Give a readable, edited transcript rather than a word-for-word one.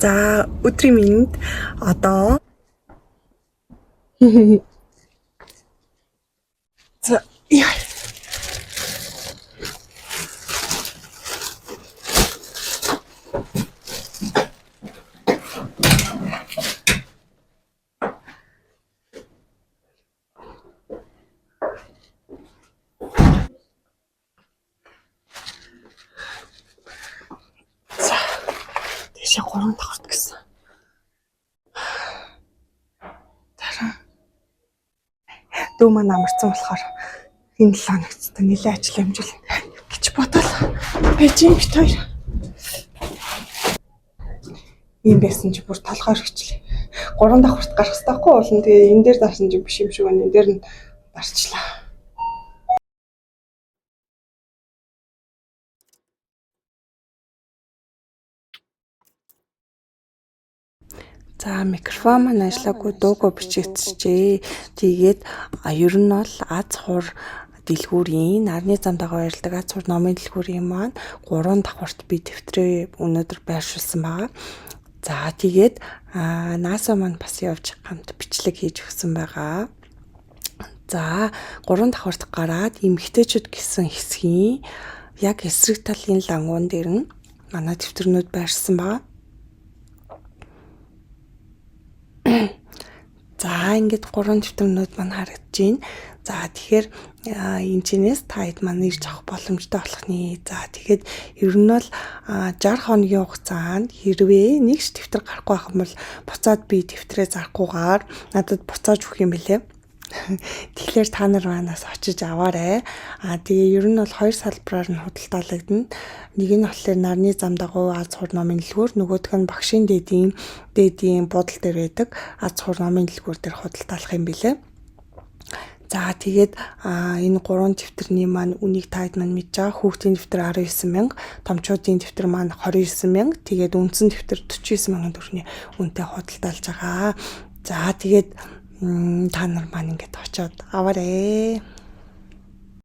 За өдрийн минь одоо за яа. Дэшээ 3 давхарт гэсэн. Дараа дүү маань амарсан болохоор энэ 7 хоногт нэлээд ажил амжил гэж бодвол байж юм бит хоёр. Ийм байсан чи бүр толгойр хичлээ. 3 давхарт гарах хэрэгтэй байхгүй уулна. Тэгээ энэ дээр дарсан чи биш юм шиг байна. Энэ дээр нь дарчлаа. За микрофон маань ажиллаагүй дуугүй бичигдчихжээ. Тэгээд ер нь бол аз хур дэлгүүрийн нарны зам дагуу ярилдаг аз хур номын дэлгүүрийн маань 3 давхарт би дэвтрээ өнөөдөр байршуулсан байгаа. За тэгээд нааса маань бас явж хамт бичлэг хийж өгсөн байгаа. За 3 давхарт гараад эмгтээчүүд гэсэн хэсгийн яг эсрэг талын лангуун дээр нь манай дэвтэрнүүд байршсан байгаа. За ингээд 3 дэвтэрнүүд маань харагдаж байна. За тэгэхээр энэчнээс та хэд маань ирж авах боломжтой болох нэ. За тэгэхэд ер нь бол 60 хоногийн хугацаанд хэрвээ нэг ч дэвтэр гарахгүй байх юм бол буцаад би дэвтрээ зарахгүйгээр надад буцааж өгөх юм бэлээ. Тэгэхээр та нар манаас очиж аваарай. Тэгээ ер нь бол 2 салбараар нь худалдаалагдана. Нэг нь болохоор нарны зам дагуу аз хур номын дэлгүүр, нөгөөх нь багшийн дээдийн буудал дээр байдаг аз хур номын дэлгүүр дээр худалдаалах юм билээ. За тэгээд энэ 3 дэвтэрний маань үнийг та хэд маань мэдж байгаа. Хүүхдийн дэвтэр 19,000, томчуудын дэвтэр маань 29,000, тэгээд үндсэн дэвтэр 49,000 төгрөгийн үнэтэй худалдаалж байгаа. За тэгээд та нар маань ингээд очиод аваарай.